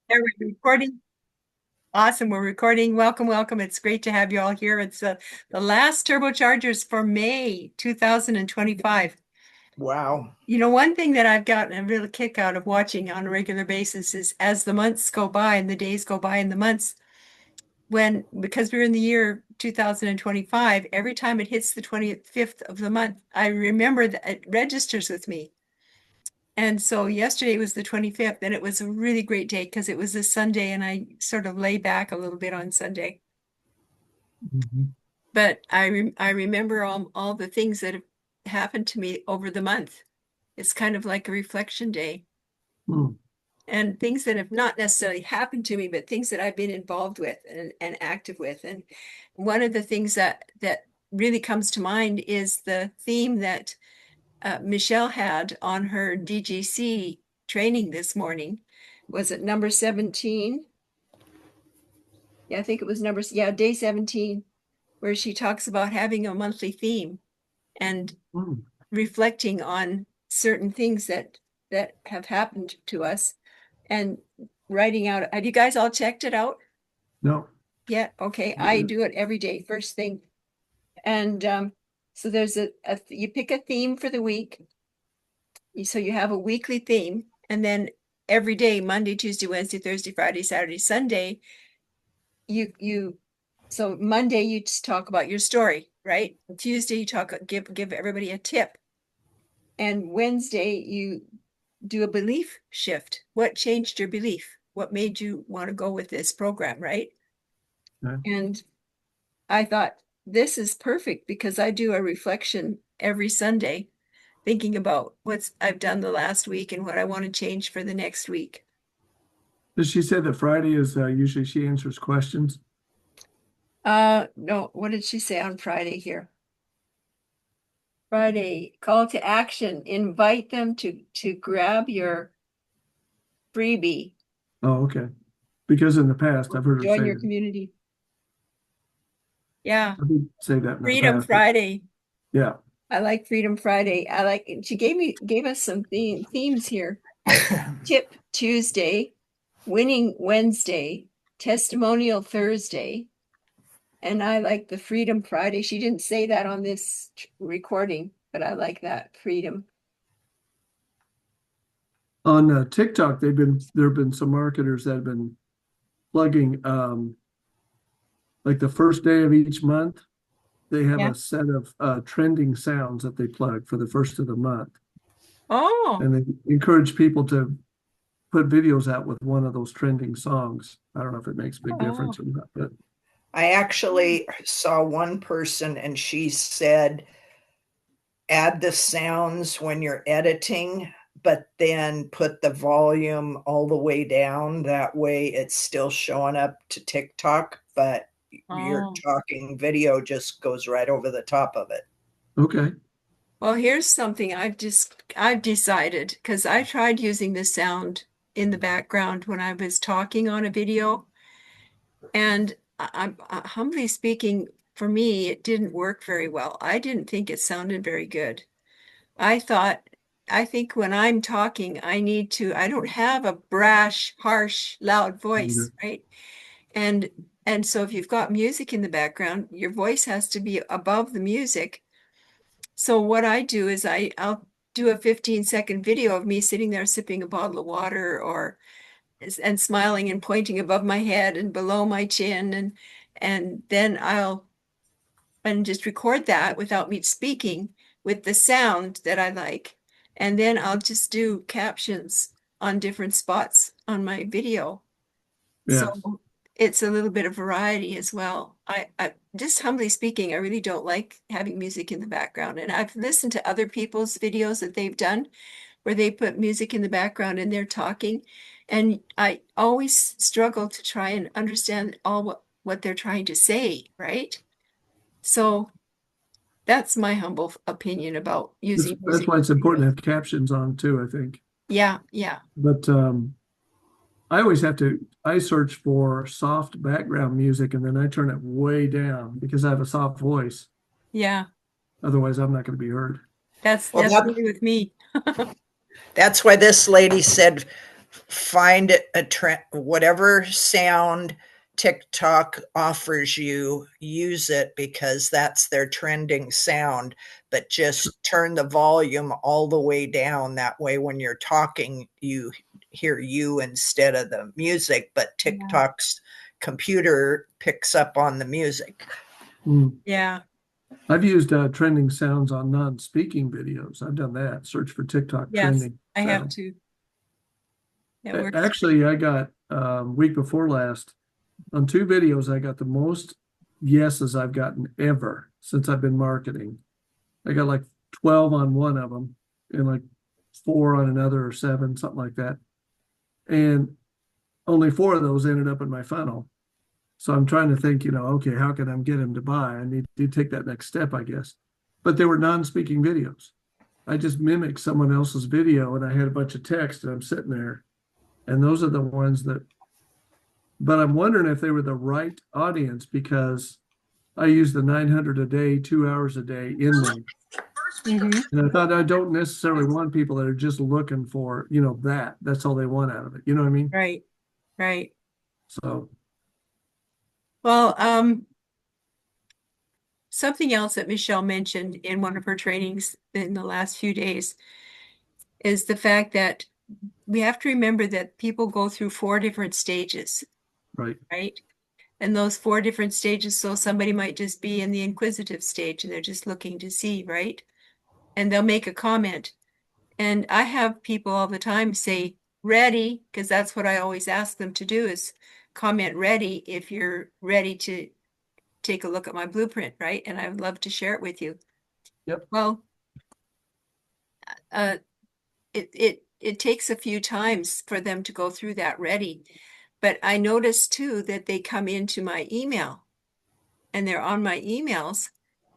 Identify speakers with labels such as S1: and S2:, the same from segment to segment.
S1: There we're recording. Awesome. We're recording. Welcome, welcome. It's great to have you all here. It's the last Turbochargers for May 2025.
S2: Wow.
S1: One thing that I've gotten a real kick out of watching on a regular basis is as the months go by and the days go by and the months, because we're in the year 2025, every time it hits the 25th of the month, I remember that it registers with me. And so yesterday was the 25th, and it was a really great day because it was a Sunday, and I sort of lay back a little bit on Sunday.
S2: Mhm.
S1: But I remember all the things that have happened to me over the month. It's kind of like a reflection day,
S2: Mm.
S1: and things that have not necessarily happened to me, but things that I've been involved with and active with. And one of the things that really comes to mind is the theme that Michelle had on her DGC training this morning. Was it number 17? Yeah, I think it was day 17, where she talks about having a monthly theme and
S2: Mm.
S1: reflecting on certain things that have happened to us and writing out. Have you guys all checked it out?
S2: No.
S1: Yeah, okay. I do it every day, first thing. And so there's you pick a theme for the week. So you have a weekly theme, and then every day, Monday, Tuesday, Wednesday, Thursday, Friday, Saturday, Sunday, you so Monday you just talk about your story, right? Tuesday you give everybody a tip. And Wednesday you do a belief shift. What changed your belief? What made you want to go with this program, right?
S2: Okay.
S1: And I thought this is perfect because I do a reflection every Sunday, thinking about what I've done the last week and what I want to change for the next week.
S2: Does she say that Friday is usually she answers questions?
S1: No, what did she say on Friday here? Friday, call to action, invite them to grab your freebie,
S2: Oh, okay. Because in the past, I've heard her
S1: join
S2: say
S1: your
S2: that.
S1: community. Yeah,
S2: I did say that in the
S1: Freedom
S2: past, but
S1: Friday.
S2: yeah.
S1: I like Freedom Friday. She gave us some themes here. Tip Tuesday, winning Wednesday, testimonial Thursday, and I like the Freedom Friday. She didn't say that on this recording, but I like that freedom.
S2: On TikTok, there have been some marketers that have been plugging like the first day of each month, they have
S1: Yeah.
S2: a set of trending sounds that they plug for the first of the month.
S1: Oh,
S2: And they encourage people to put videos out with one of those trending songs. I don't know if it makes a big
S1: oh.
S2: difference or not, but
S3: I actually saw one person and she said, add the sounds when you're editing, but then put the volume all the way down. That way it's still showing up to TikTok, but your
S1: Oh.
S3: talking video just goes right over the top of it.
S2: okay.
S1: Well, here's something I've decided because I tried using the sound in the background when I was talking on a video, and I'm humbly speaking, for me, it didn't work very well. I didn't think it sounded very good. I thought, I think when I'm talking, I don't have a brash, harsh, loud voice, right? And and so if you've got music in the background, your voice has to be above the music. So what I do is I'll do a 15-second video of me sitting there sipping a bottle of water or and smiling and pointing above my head and below my chin and then I'll and just record that without me speaking with the sound that I like. And then I'll just do captions on different spots on my video.
S2: Yeah.
S1: So it's a little bit of variety as well. I just humbly speaking, I really don't like having music in the background. And I've listened to other people's videos that they've done where they put music in the background and they're talking. And I always struggle to try and understand what they're trying to say, right? So that's my humble opinion about using
S2: That's
S1: music
S2: why
S1: in
S2: it's important to
S1: videos.
S2: have captions on too, I think.
S1: Yeah, yeah,
S2: But I search for soft background music and then I turn it way down because I have a soft voice.
S1: yeah.
S2: Otherwise, I'm not going to be heard.
S3: Well,
S1: That's really with me.
S3: that's why this lady said, find get a trend, whatever sound TikTok offers you, use it because that's their trending sound, but just turn the volume all the way down. That way, when you're talking, you hear you instead of the music, but TikTok's computer picks up on the music.
S1: Yeah.
S2: I've used trending sounds on non-speaking videos. I've done that. Search for TikTok
S1: Yes,
S2: trending
S1: I have
S2: sounds.
S1: to. It works.
S2: Actually, I got week before last on 2 videos. I got the most yeses I've gotten ever since I've been marketing. I got like 12 on one of them and like 4 on another, or 7, something like that. And only 4 of those ended up in my funnel. So I'm trying to think, okay, how can I get them to buy? I need to take that next step, I guess. But they were non-speaking videos. I just mimicked someone else's video and I had a bunch of text and I'm sitting there. And those are the ones that, but I'm wondering if they were the right audience, because I use the 900 a day, 2 hours a day in me.
S1: Mhm.
S2: And I thought, I don't necessarily want people that are just looking for, that's all they want out of it. You know what I mean?
S1: Right. Right.
S2: So,
S1: Well, something else that Michelle mentioned in one of her trainings in the last few days is the fact that we have to remember that people go through 4 different stages,
S2: right.
S1: right? And those 4 different stages, so somebody might just be in the inquisitive stage and they're just looking to see, right? And they'll make a comment. And I have people all the time say, ready, because that's what I always ask them to do, is comment ready if you're ready to take a look at my blueprint, right? And I would love to share it with you.
S2: Yep.
S1: Well, uh, it takes a few times for them to go through that ready. But I notice too that they come into my email and they're on my emails,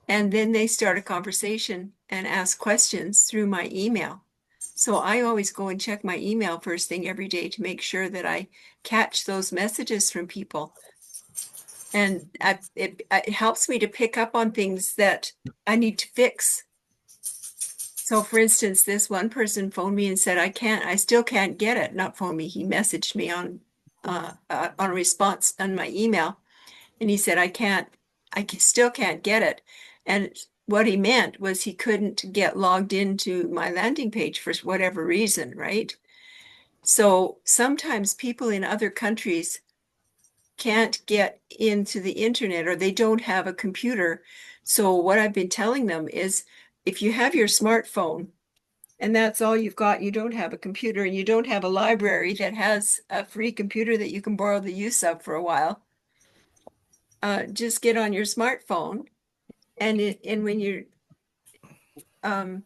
S1: and then they start a conversation and ask questions through my email. So I always go and check my email first thing every day to make sure that I catch those messages from people. And it helps me to pick up on things that I need to fix. So for instance, this one person phoned me and said, I still can't get it. Not phone me, he messaged me on a response on my email. And he said, still can't get it. And what he meant was he couldn't get logged into my landing page for whatever reason, right? So sometimes people in other countries can't get into the internet, or they don't have a computer. So what I've been telling them is, if you have your smartphone and that's all you've got, you don't have a computer and you don't have a library that has a free computer that you can borrow the use of for a while, just get on your smartphone, and um,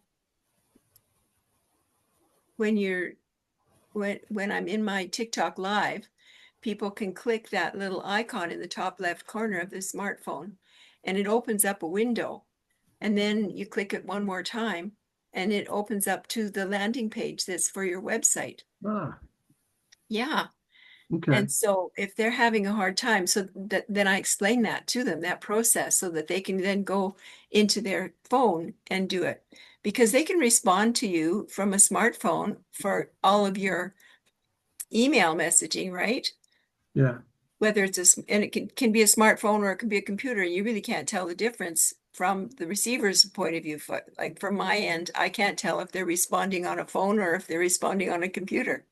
S1: when you're when I'm in my TikTok live, people can click that little icon in the top left corner of the smartphone, and it opens up a window. And then you click it one more time, and it opens up to the landing page that's for your website.
S2: Ah,
S1: Yeah.
S2: okay.
S1: And so if they're having a hard time, so that then I explain that to them, that process, so that they can then go into their phone and do it. Because they can respond to you from a smartphone for all of your email messaging, right?
S2: Yeah.
S1: Whether and it can be a smartphone or it can be a computer. You really can't tell the difference from the receiver's point of view. Like from my end, I can't tell if they're responding on a phone or if they're responding on a computer.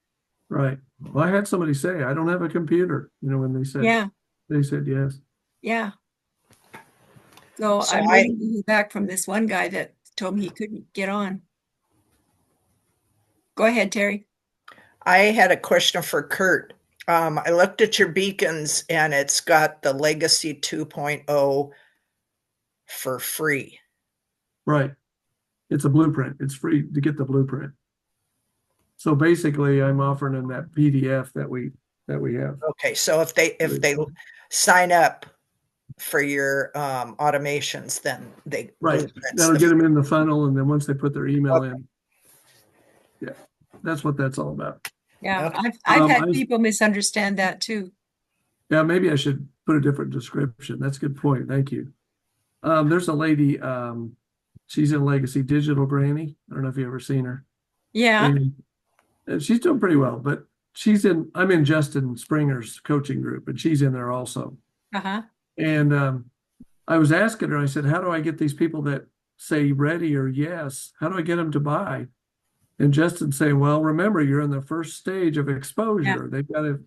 S2: Right. Well, I had somebody say, I don't have a computer, when
S1: Yeah,
S2: they said yes.
S1: yeah. So
S3: So
S1: I'm waiting to hear back from this one guy that told me he couldn't get on. Go ahead, Terry.
S3: I had a question for Kurt. I looked at your beacons and it's got the Legacy 2.0 for free.
S2: Right. It's a blueprint. It's free to get the blueprint. So basically I'm offering them that PDF that we have.
S3: Okay, so if they sign up for your automations, then they
S2: Right.
S3: blueprints
S2: That'll
S3: the
S2: get them in the funnel, and then once they put their email
S3: Okay.
S2: in, yeah, that's what that's all about.
S1: Yeah,
S3: Okay.
S1: I've had people misunderstand that too.
S2: Yeah, maybe I should put a different description. That's a good point. Thank you. There's a lady, she's in Legacy, Digital Granny. I don't know if you've ever seen her.
S1: Yeah.
S2: And she's doing pretty well, but I'm in Justin Springer's coaching group, and she's in there also.
S1: Uh-huh.
S2: And I was asking her, I said, how do I get these people that say ready or yes? How do I get them to buy? And Justin's saying, well, remember, you're in the first stage of
S1: Yeah.
S2: exposure. They've got to,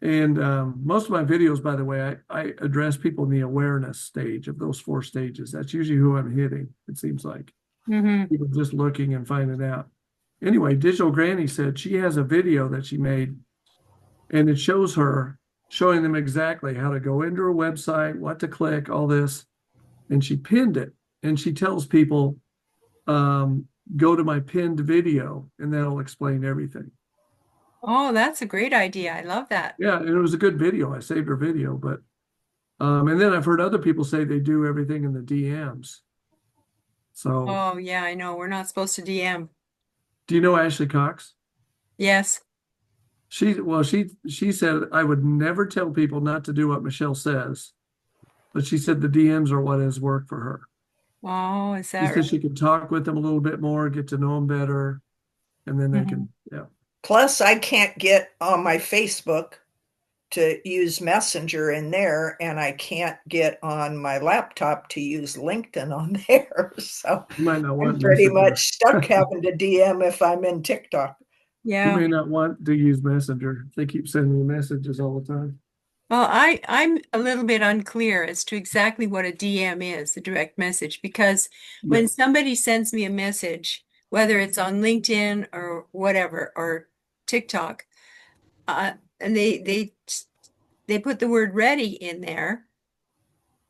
S2: and most of my videos, by the way, I address people in the awareness stage of those 4 stages. That's usually who I'm hitting, it seems like.
S1: Mm-hmm.
S2: People just looking and finding out. Anyway, Digital Granny said she has a video that she made, and it shows her showing them exactly how to go into her website, what to click, all this. And she pinned it. And she tells people, go to my pinned video, and that'll explain everything.
S1: Oh, that's a great idea. I love that.
S2: Yeah, and it was a good video. I saved her video, but and then I've heard other people say they do everything in the DMs. So,
S1: Oh, yeah, I know. We're not supposed to DM.
S2: do you know Ashley Cox?
S1: Yes.
S2: She said I would never tell people not to do what Michelle says, but she said the DMs are what has worked for her.
S1: Oh, is
S2: She
S1: that
S2: said
S1: right?
S2: she could talk with them a little bit more, get to know them better, and then they
S1: Mhm.
S2: can, yeah.
S3: Plus, I can't get on my Facebook to use Messenger in there, and I can't get on my laptop to use LinkedIn on there. So
S2: You might not
S3: I'm
S2: want
S3: pretty
S2: Messenger.
S3: much stuck having to DM if I'm in TikTok.
S2: You
S1: Yeah.
S2: may not want to use Messenger. They keep sending you messages all the time.
S1: Well, I'm a little bit unclear as to exactly what a DM is, a direct message, because
S2: Yeah,
S1: when somebody sends me a message, whether it's on LinkedIn or whatever, or TikTok, and they put the word ready in there,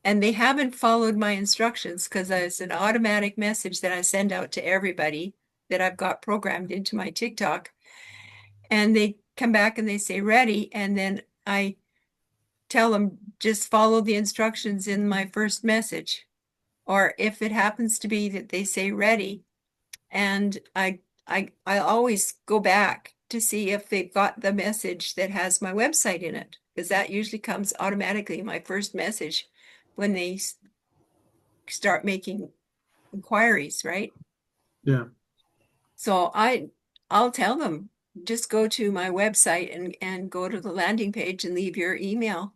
S1: and they haven't followed my instructions because it's an automatic message that I send out to everybody that I've got programmed into my TikTok, and they come back and they say ready, and then I tell them just follow the instructions in my first message. Or if it happens to be that they say ready, and I always go back to see if they've got the message that has my website in it, because that usually comes automatically in my first message when they start making inquiries, right?
S2: yeah,
S1: So I'll tell them just go to my website and go to the landing page and leave your email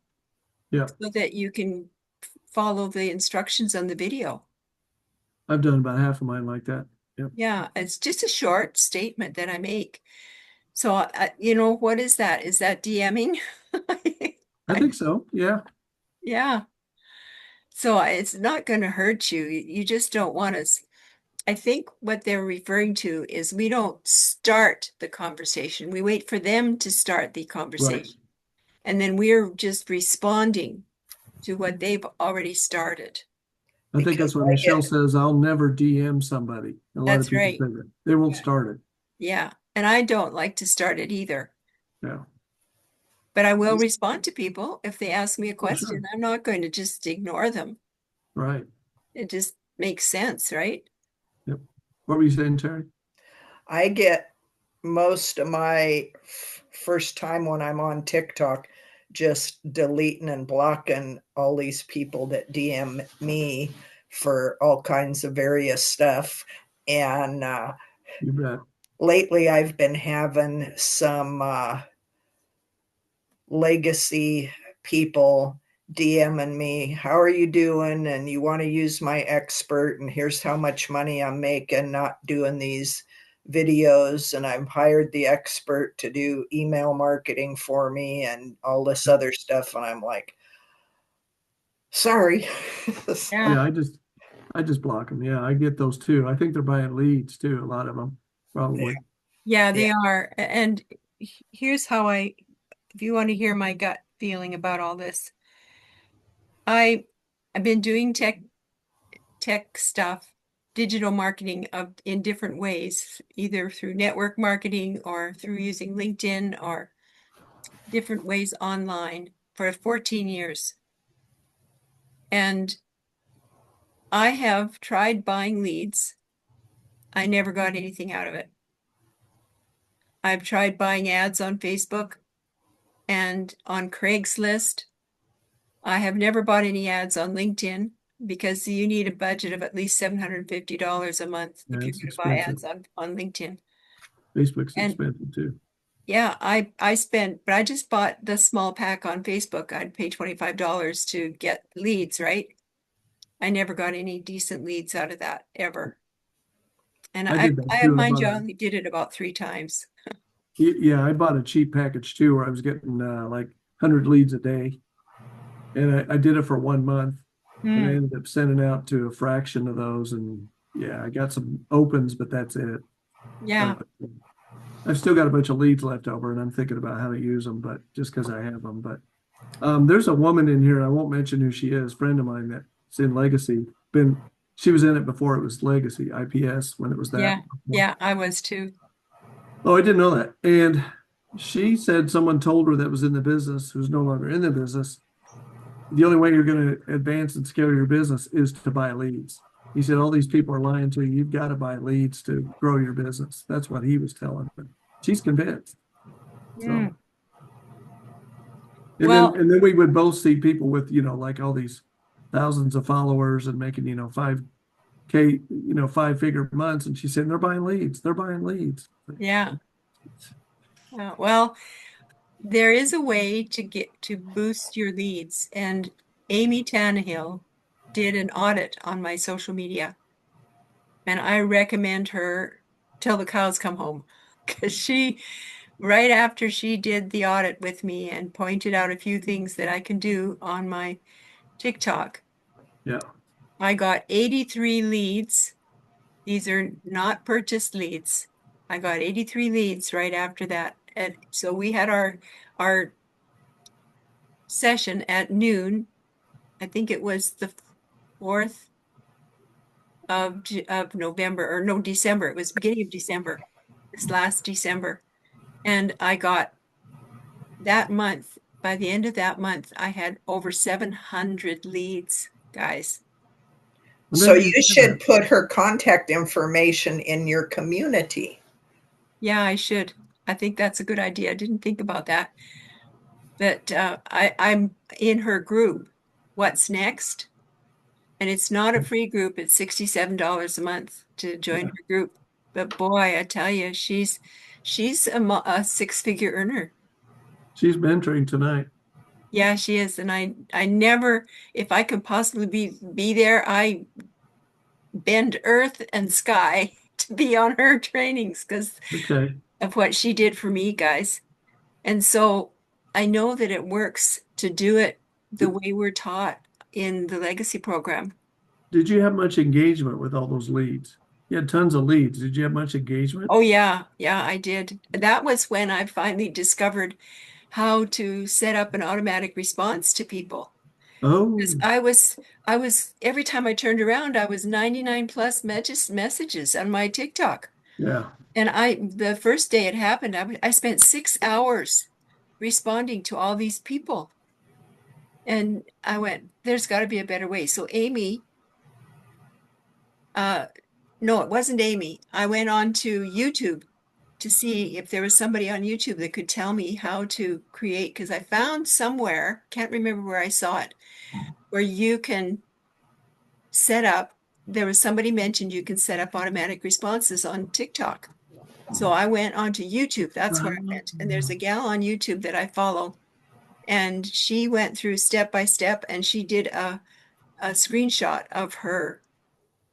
S2: yeah.
S1: so that you can follow the instructions on the video.
S2: I've done about half of mine like that. Yep.
S1: Yeah, it's just a short statement that I make. So, what is that? Is that DMing?
S2: I think so. Yeah.
S1: Yeah. So it's not going to hurt you. You just don't want to. I think what they're referring to is we don't start the conversation. We wait for them to start the
S2: Right.
S1: conversation. And then we're just responding to what they've already started.
S2: I think
S3: Because
S2: that's what
S3: I
S2: Michelle
S3: get,
S2: says. I'll never DM somebody. A lot of
S1: That's
S2: people say
S1: right.
S2: that. They won't
S1: Yeah.
S2: start it.
S1: Yeah. And I don't like to start it either.
S2: Yeah.
S1: But I will respond to people if they ask me a
S2: Oh, sure.
S1: question. I'm not going to just ignore them.
S2: Right.
S1: It just makes sense, right?
S2: Yep. What were you saying, Terry?
S3: I get most of my first time when I'm on TikTok just deleting and blocking all these people that DM me for all kinds of various stuff. And
S2: You bet.
S3: lately I've been having some legacy people DMing me, how are you doing? And you want to use my expert, and here's how much money I'm making not doing these videos. And I've hired the expert to do email marketing for me and all this other stuff. And I'm like, sorry.
S1: Yeah.
S2: Yeah, I just block them. Yeah, I get those too. I think they're buying leads too, a lot of them, probably.
S1: Yeah,
S3: Yeah.
S1: they are. And here's how if you want to hear my gut feeling about all this, I I've been doing tech stuff, digital marketing in different ways, either through network marketing or through using LinkedIn or different ways online for 14 years. And I have tried buying leads. I never got anything out of it. I've tried buying ads on Facebook and on Craigslist. I have never bought any ads on LinkedIn because you need a budget of at least $750 a month
S2: Yeah,
S1: if you're
S2: it's
S1: going to buy
S2: expensive.
S1: ads on LinkedIn.
S2: Facebook's
S1: And
S2: expensive too.
S1: Yeah, I spent, but I just bought the small pack on Facebook. I'd pay $25 to get leads, right? I never got any decent leads out of that ever. And
S2: I did that too.
S1: mind you, I only did it about 3 times.
S2: Yeah, I bought a cheap package too, where I was getting like 100 leads a day, and I did it for 1 month, and I
S1: Hmm.
S2: ended up sending out to a fraction of those, and yeah, I got some opens, but that's it. Uh,
S1: Yeah.
S2: I've still got a bunch of leads left over, and I'm thinking about how to use them, but just because I have them. But there's a woman in here, I won't mention who she is, friend of mine that's in Legacy. She was in it before it was Legacy, IPS, when it was that
S1: Yeah.
S2: before.
S1: Yeah, I was too.
S2: Oh, I didn't know that. And she said someone told her that was in the business, who's no longer in the business, the only way you're going to advance and scale your business is to buy leads. He said, all these people are lying to you. You've got to buy leads to grow your business. That's what he was telling her. She's convinced.
S1: Hmm.
S2: So,
S1: Well,
S2: and then we would both see people with, like all these thousands of followers and making, 5K, 5-figure months. And she said, they're buying leads. They're buying leads.
S1: yeah. Well, there is a way to get to boost your leads, and Amy Tannehill did an audit on my social media, and I recommend her till the cows come home because right after she did the audit with me and pointed out a few things that I can do on my TikTok,
S2: Yeah.
S1: I got 83 leads. These are not purchased leads. I got 83 leads right after that. And so we had our session at noon. I think it was the 4th of November, or no, December. It was beginning of December, this last December. And I got that month, by the end of that month, I had over 700 leads, guys.
S2: I'm
S3: So
S2: happy to
S3: you
S2: hear
S3: should
S2: that.
S3: put her contact information in your community.
S1: Yeah, I should. I think that's a good idea. I didn't think about that. But I'm in her group. What's next? And it's not a free group. It's $67 a month to join
S2: Yeah.
S1: her group. But boy, I tell you, she's a six-figure earner.
S2: She's mentoring tonight.
S1: Yeah, she is. And I never, if I could possibly be there, I bend earth and sky to be on her trainings because
S2: Okay.
S1: of what she did for me, guys. And so I know that it works to do it the way we're taught in the legacy program.
S2: Did you have much engagement with all those leads? You had tons of leads. Did you have much engagement?
S1: Oh yeah, yeah, I did. That was when I finally discovered how to set up an automatic response to people. Because
S2: Oh,
S1: I was every time I turned around, I was 99 plus messages on my TikTok.
S2: yeah.
S1: And the first day it happened, I spent 6 hours responding to all these people. And I went, there's got to be a better way. So Amy, uh, no, it wasn't Amy. I went on to YouTube to see if there was somebody on YouTube that could tell me how to create, because I found somewhere, can't remember where I saw it, where you can set up, there was somebody mentioned you can set up automatic responses on TikTok. So I went onto YouTube. That's where I went. And there's a gal on YouTube that I follow, and she went through step by step, and she did a screenshot of her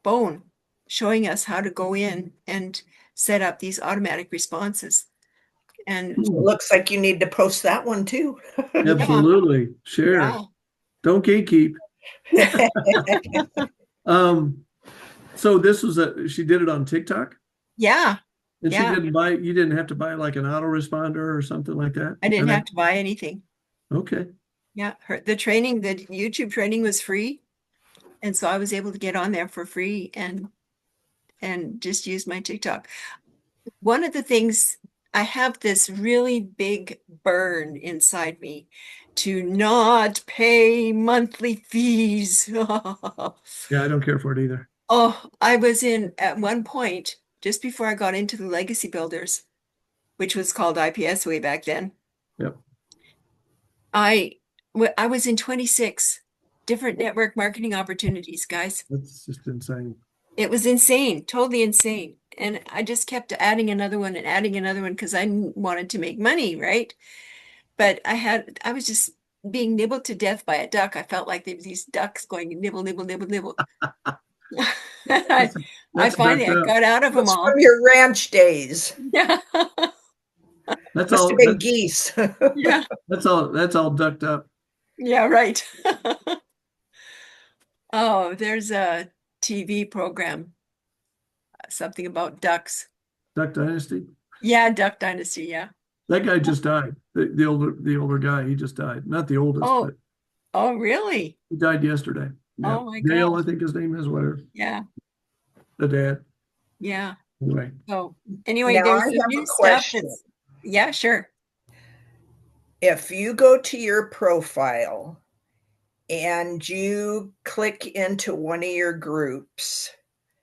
S1: phone showing us how to go in and set up these automatic responses. And
S3: It
S2: Hmm.
S3: looks like you need to post that one too.
S1: yeah,
S2: Absolutely. Share.
S1: yeah,
S2: Don't gatekeep. Um, so this was she did it on TikTok
S1: yeah,
S2: and
S1: yeah.
S2: you didn't have to buy like an autoresponder or something like that.
S1: I didn't
S2: And
S1: have to buy anything.
S2: okay.
S1: Yeah, the training, the YouTube training was free. And so I was able to get on there for free and just use my TikTok. One of the things, I have this really big burn inside me to not pay monthly fees.
S2: Yeah, I don't care for it either.
S1: Oh, I was in at one point, just before I got into the Legacy Builders, which was called IPS way back then.
S2: Yep.
S1: I I was in 26 different network marketing opportunities, guys.
S2: That's just insane.
S1: It was insane, totally insane. and I just kept adding another one and adding another one because wanted to make money, right? But I was just being nibbled to death by a duck. I felt like there were these ducks going nibble, nibble, nibble, nibble. I,
S2: That's
S1: I
S2: that's
S1: finally
S2: ducked
S1: I
S2: up.
S1: got out of them
S3: That's from
S1: all.
S3: your ranch days.
S1: Yeah.
S2: That's
S3: Must have
S2: all.
S3: been geese.
S1: Yeah.
S2: That's all ducked up.
S1: Yeah, right. Oh, there's a TV program, something about ducks.
S2: Duck Dynasty.
S1: Yeah, Duck Dynasty, yeah.
S2: That guy just died. The older guy, he just died. Not the oldest,
S1: Oh,
S2: but
S1: oh, really?
S2: he died yesterday. Yeah.
S1: Oh my
S2: Dale,
S1: gosh.
S2: I think his name is, whatever.
S1: Yeah,
S2: The dad.
S1: yeah.
S2: Anyway.
S1: So anyway,
S3: Now I
S1: there's some
S3: have a
S1: new stuff
S3: question.
S1: that's, yeah, sure.
S3: If you go to your profile and you click into one of your groups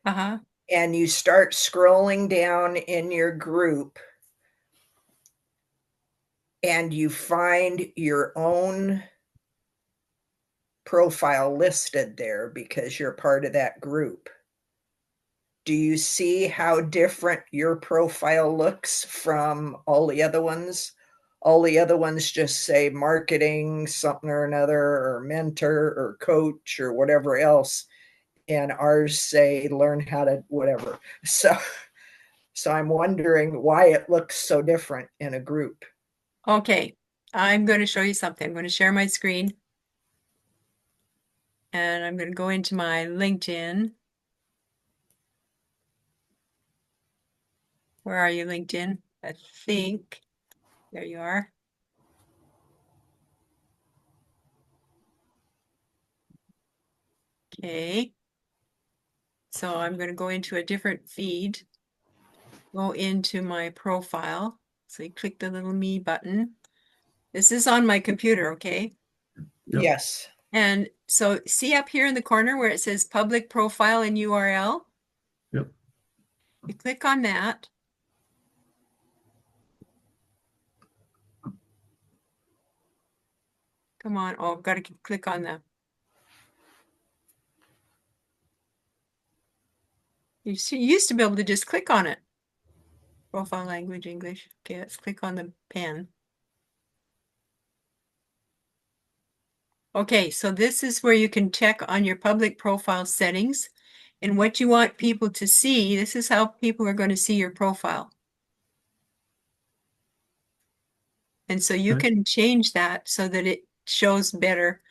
S1: Uh-huh.
S3: and you start scrolling down in your group and you find your own profile listed there because you're part of that group, do you see how different your profile looks from all the other ones? All the other ones just say marketing, something or another, or mentor, or coach, or whatever else. And ours say learn how to whatever. So I'm wondering why it looks so different in a group.
S1: Okay, I'm going to show you something. I'm going to share my screen and I'm going to go into my LinkedIn. Where are you, LinkedIn? I think there you are. Okay. So I'm going to go into a different feed, go into my profile. So you click the little me button. This is on my computer, okay?
S2: Yep.
S3: Yes.
S1: And so see up here in the corner where it says public profile and URL?
S2: Yep.
S1: You click on that. Come on. Oh, I've got to click on that. You used to be able to just click on it. Profile language, English. Okay, let's click on the pen. Okay, so this is where you can check on your public profile settings and what you want people to see. This is how people are going to see your profile. And so you
S2: Okay.
S1: can change that so that it shows better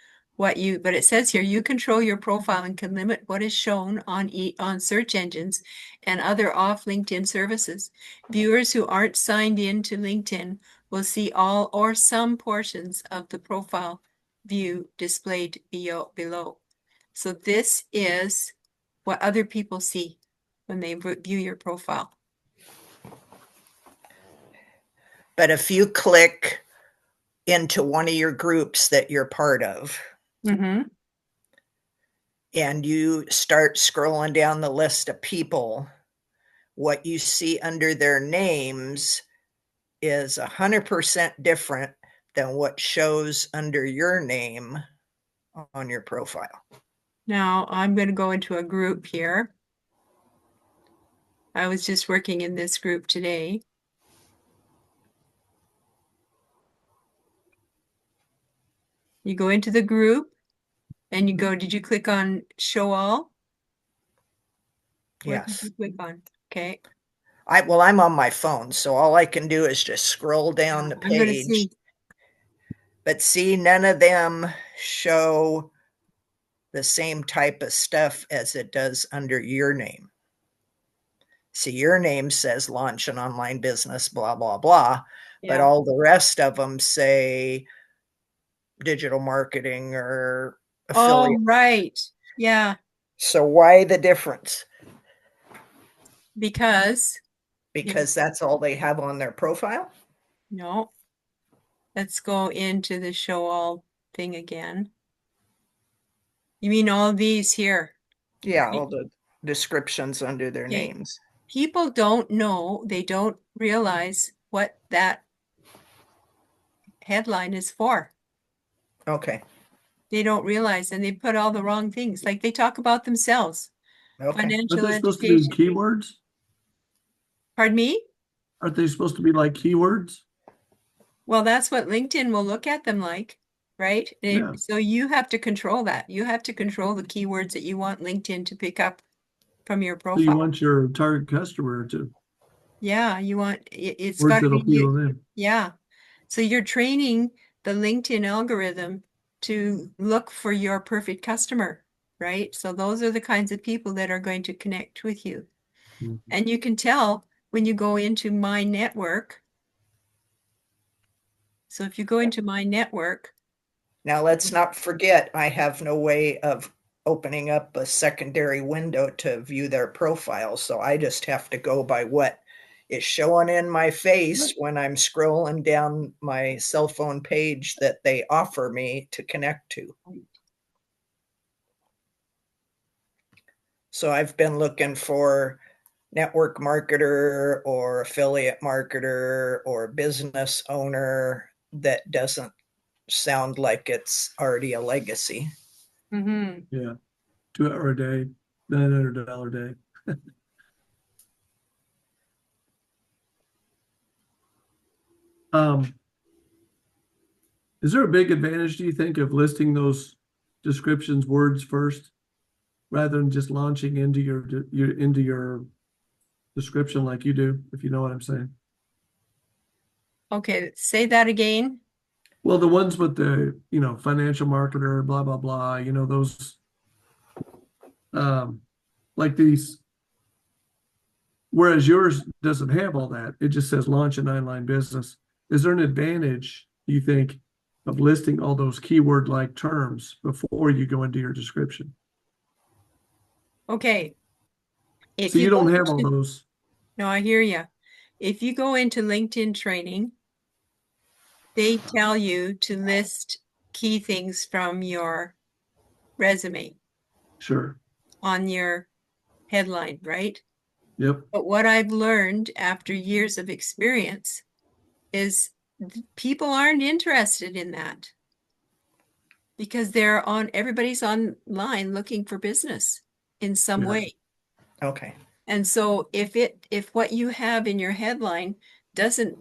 S1: but it says here, you control your profile and can limit what is shown on search engines and other off LinkedIn services. Viewers who aren't signed in to LinkedIn will see all or some portions of the profile view displayed below. So this is what other people see when they view your profile.
S3: But if you click into one of your groups that you're part of,
S1: Mm-hmm.
S3: and you start scrolling down the list of people, what you see under their names is 100% different than what shows under your name on your profile.
S1: Now I'm going to go into a group here. I was just working in this group today. You go into the group and you go, did you click on show all? What did
S3: Yes.
S1: you click on? Okay.
S3: I'm on my phone, so all I can do is just scroll down the
S1: I'm going to
S3: page.
S1: see.
S3: But see, none of them show the same type of stuff as it does under your name. See, your name says launch an online business, blah, blah, blah. But
S1: Yeah.
S3: all the rest of them say digital marketing or
S1: Oh,
S3: affiliate.
S1: right. Yeah.
S3: So why the difference?
S1: Because here,
S3: Because that's all they have on their profile?
S1: no, let's go into the show all thing again. You mean all these here,
S3: Yeah,
S1: right?
S3: all the descriptions under their
S1: Okay.
S3: names.
S1: People don't know, they don't realize what that headline is for.
S3: Okay.
S1: They don't realize, and they put all the wrong things. Like they talk about themselves,
S3: Okay.
S2: Aren't
S1: financial
S2: they supposed to be
S1: education.
S2: keywords?
S1: Pardon me?
S2: Aren't they supposed to be like keywords?
S1: Well, that's what LinkedIn will look at them like, right?
S2: Yeah.
S1: So you have to control that. You have to control the keywords that you want LinkedIn to pick up from your
S2: So you
S1: profile.
S2: want your target customer to
S1: Yeah, you want it's
S2: words
S1: got to
S2: that'll
S1: be
S2: appeal
S1: you.
S2: to them.
S1: Yeah. So you're training the LinkedIn algorithm to look for your perfect customer, right? So those are the kinds of people that are going to connect with you.
S2: Mhm.
S1: And you can tell when you go into my network. So if you go into my network,
S3: Now, let's not forget, I have no way of opening up a secondary window to view their profile. So I just have to go by what is showing in my face when I'm scrolling down my cell phone page that they offer me to connect to. So I've been looking for network marketer or affiliate marketer or business owner that doesn't sound like it's already a legacy.
S1: mhm.
S2: Yeah. 2 hour a day, $900 a day. Um, is there a big advantage, do you think, of listing those descriptions words first rather than just launching into your description like you do, if you know what I'm saying?
S1: Okay, say that again.
S2: Well, the ones with the, financial marketer, blah, blah, blah, those um like these, whereas yours doesn't have all that. It just says launch an online business. Is there an advantage, you think, of listing all those keyword like terms before you go into your description?
S1: Okay,
S2: So
S1: if you
S2: you
S1: go
S2: don't have all
S1: into,
S2: those.
S1: no, I hear you. If you go into LinkedIn training, they tell you to list key things from your resume
S2: Sure.
S1: on your headline, right?
S2: Yep.
S1: But what I've learned after years of experience is people aren't interested in that because everybody's online looking for business in some
S2: Yeah.
S1: way.
S3: Okay.
S1: And so if what you have in your headline doesn't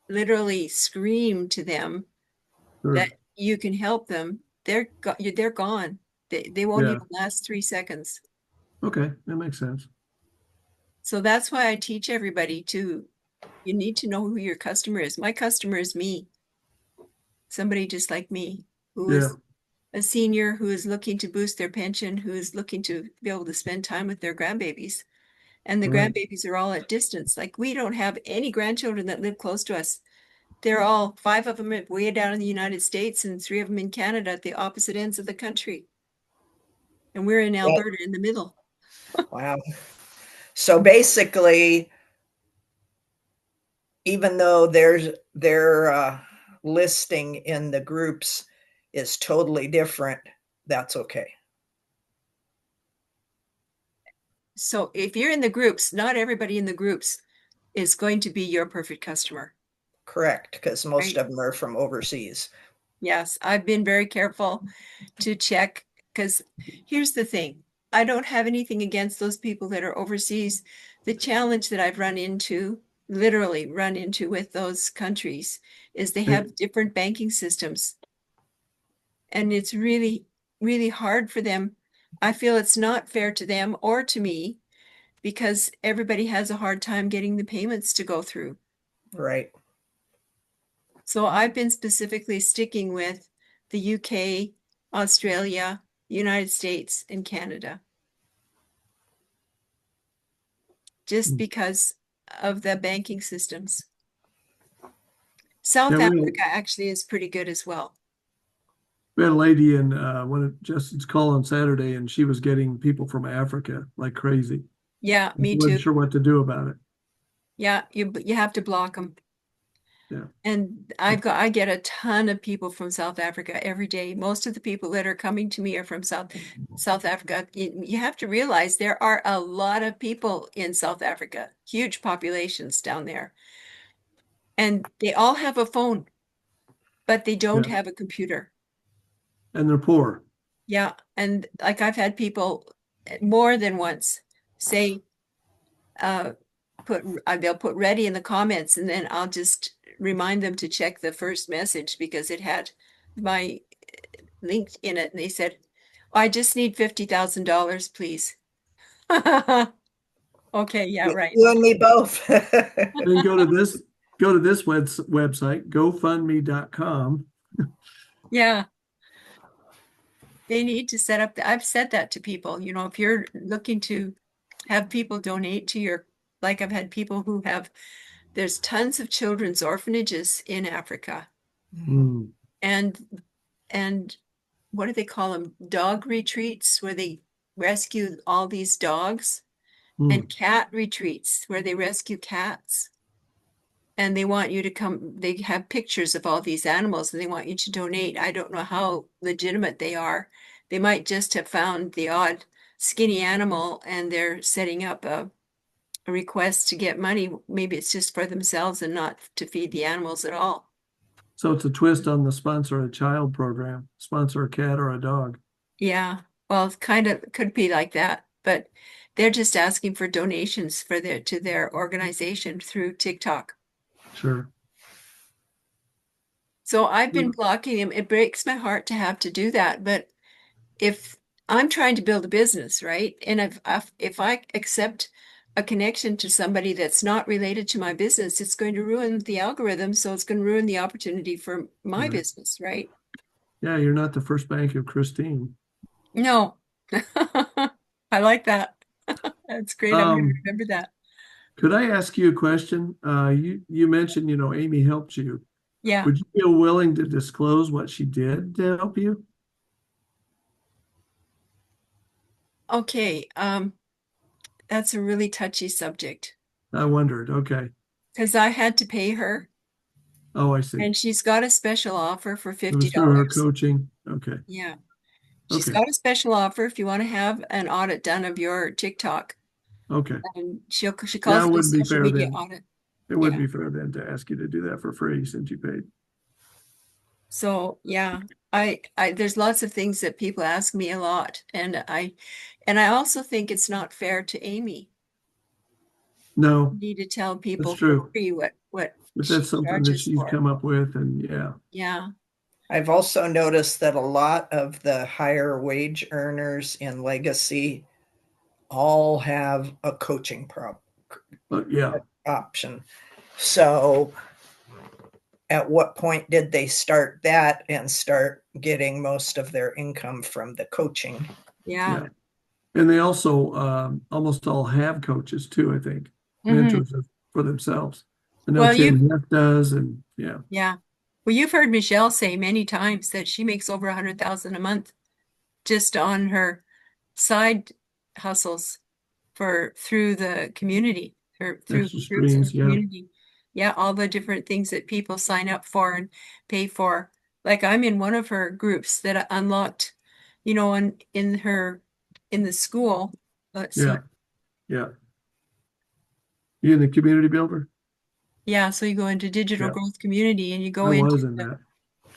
S1: literally scream to them that
S2: Sure.
S1: you can help them, they're gone. They won't
S2: Yeah.
S1: even last 3 seconds.
S2: Okay. That makes sense.
S1: So that's why I teach everybody you need to know who your customer is. My customer is me, somebody just like me, who
S2: Yeah.
S1: is a senior who is looking to boost their pension, who is looking to be able to spend time with their grandbabies. And the
S2: Right.
S1: grandbabies are all at distance. Like we don't have any grandchildren that live close to us. They're all five of them way down in the United States and three of them in Canada at the opposite ends of the country. And we're in
S3: Well,
S1: Alberta in the middle.
S3: wow. So basically, even though their listing in the groups is totally different, that's okay.
S1: So if you're in the groups, not everybody in the groups is going to be your perfect customer,
S3: Correct, because most
S1: right?
S3: of them are from overseas.
S1: Yes, I've been very careful to check because here's the thing. I don't have anything against those people that are overseas. The challenge that I've literally run into with those countries is they
S2: It,
S1: have different banking systems. And it's really, really hard for them. I feel it's not fair to them or to me because everybody has a hard time getting the payments to go through.
S3: Right.
S1: So I've been specifically sticking with the UK, Australia, United States, and Canada, just because of the banking systems.
S2: yeah,
S1: South Africa actually is pretty good as well.
S2: we had a lady in one of Justin's call on Saturday, and she was getting people from Africa like crazy.
S1: Yeah,
S2: She
S1: me
S2: wasn't
S1: too.
S2: sure what to do about it.
S1: Yeah, you have to block them.
S2: Yeah.
S1: And I get a ton of people from South Africa every day. Most of the people that are coming to me are from South Africa. You have to realize there are a lot of people in South Africa, huge populations down there. And they all have a phone, but they don't
S2: Yeah.
S1: have a computer.
S2: And they're poor.
S1: Yeah. And like I've had people more than once say, uh, they'll put ready in the comments, and then I'll just remind them to check the first message because it had my link in it. And they said, I just need $50,000, please. Okay, yeah, right.
S3: You and me both.
S2: Then go to this website, gofundme.com.
S1: Yeah, they need to set up, I've said that to people, if you're looking to have people donate to like I've had people who there's tons of children's orphanages in Africa,
S2: Mm,
S1: and and what do they call them? Dog retreats where they rescue all these dogs, and
S2: mm.
S1: cat retreats where they rescue cats. And they want you to come, they have pictures of all these animals and they want you to donate. I don't know how legitimate they are. They might just have found the odd skinny animal and they're setting up a request to get money. Maybe it's just for themselves and not to feed the animals at all.
S2: So it's a twist on the sponsor a child program, sponsor a cat or a dog.
S1: Yeah, well, it kind of could be like that, but they're just asking for donations for their organization through TikTok.
S2: Sure.
S1: So I've been blocking them. It breaks my heart to have to do that, but if I'm trying to build a business, right? And if I accept a connection to somebody that's not related to my business, it's going to ruin the algorithm. So it's going to ruin the opportunity for my
S2: Right.
S1: business, right?
S2: Yeah, you're not the first bank of Christine.
S1: No. I like that. That's great. I'm going to
S2: Um,
S1: remember that.
S2: could I ask you a question? You mentioned, Amy helped you.
S1: Yeah.
S2: Would you feel willing to disclose what she did to help you?
S1: Okay. That's a really touchy subject
S2: I wondered. Okay.
S1: because I had to pay her
S2: Oh, I see.
S1: and she's got a special offer for
S2: It was through her
S1: $50.
S2: coaching. Okay.
S1: Yeah. She's
S2: Okay.
S1: got a special offer if you want to have an audit done of your TikTok.
S2: Okay.
S1: And she
S2: Yeah,
S1: calls
S2: it
S1: it a
S2: wouldn't be
S1: social
S2: fair
S1: media
S2: then.
S1: audit.
S2: It would
S1: Yeah.
S2: be fair then to ask you to do that for free since you paid.
S1: So yeah, I there's lots of things that people ask me a lot. And I also think it's not fair to Amy.
S2: No,
S1: You need to tell
S2: that's
S1: people for
S2: true.
S1: free what
S2: If
S1: she
S2: that's something that
S1: charges
S2: she's
S1: for.
S2: come up with, and yeah,
S1: Yeah.
S3: I've also noticed that a lot of the higher wage earners in legacy all have a coaching
S2: but yeah,
S3: option. So at what point did they start that and start getting most of their income from the coaching?
S1: Yeah.
S2: yeah. And they also almost all have coaches too, I think,
S1: Hmm.
S2: mentors for themselves. I know
S1: Well,
S2: Tim Heff does, and yeah,
S1: yeah. Well, you've heard Michelle say many times that she makes over 100,000 a month just on her side hustles for through the community or through
S2: extra
S1: groups in the
S2: streams, yeah,
S1: community. Yeah, all the different things that people sign up for and pay for. Like I'm in one of her groups that unlocked, in the school. Let's see.
S2: yeah, yeah. You in the community builder?
S1: Yeah, so you go into digital
S2: Yeah,
S1: growth community and you go
S2: I
S1: into
S2: was in
S1: the
S2: that.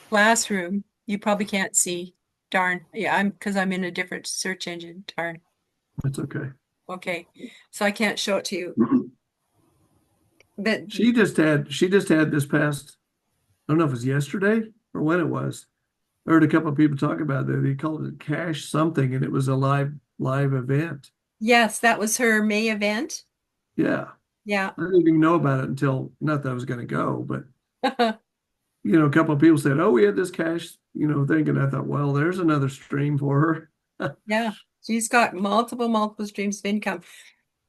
S1: classroom. You probably can't see. Darn. Yeah, I'm in a different search engine. Darn.
S2: That's okay.
S1: Okay. So I can't show it to you. But
S2: She just had this past, I don't know if it was yesterday or when it was. I heard a couple of people talk about it. They called it cash something, and it was a live event.
S1: yes, that was her May event.
S2: Yeah.
S1: Yeah.
S2: I didn't even know about it until, not that I was going to go, but a couple of people said, "Oh, we had this cash, thinking." I thought, well, there's another stream for her.
S1: Yeah. She's got multiple streams of income.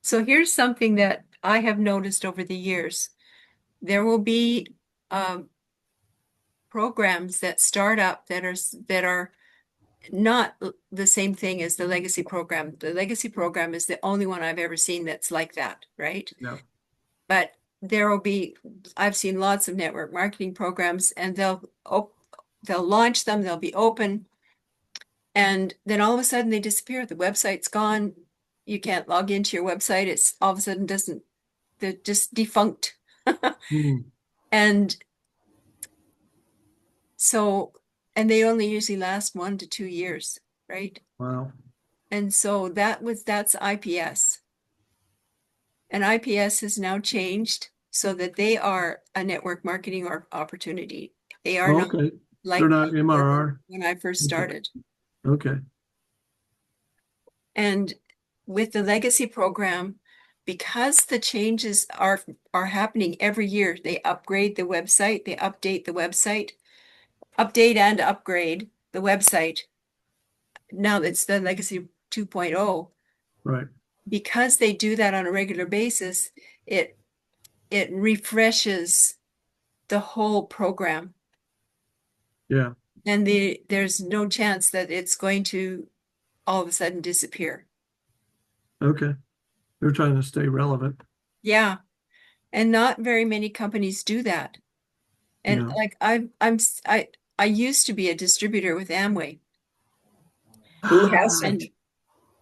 S1: So here's something that I have noticed over the years. There will be um, programs that start up that are not the same thing as the legacy program. The legacy program is the only one I've ever seen that's like that, right?
S2: Yeah.
S1: But there will be, I've seen lots of network marketing programs and they'll launch them, they'll be open, and then all of a sudden they disappear. The website's gone. You can't log into your website. It's all of a sudden doesn't, they're just defunct.
S2: Hmm.
S1: And so, and they only usually last 1 to 2 years, right?
S2: Wow.
S1: And so that's IPS. And IPS has now changed so that they are a network marketing or opportunity. They are not
S2: Okay. They're
S1: like
S2: not MRR.
S1: when I first
S2: Okay.
S1: started.
S2: Okay.
S1: And with the legacy program, because the changes are happening every year, they upgrade the website, they update the website, update and upgrade the website. Now it's the legacy 2.0.
S2: Right.
S1: Because they do that on a regular basis, it it refreshes the whole program.
S2: Yeah.
S1: And there's no chance that it's going to all of a sudden disappear.
S2: Okay. They're trying to stay relevant.
S1: Yeah. And not very many companies do that. And
S2: Yeah.
S1: like I used to be a distributor with Amway.
S3: Who
S2: Ah,
S3: hasn't?
S1: And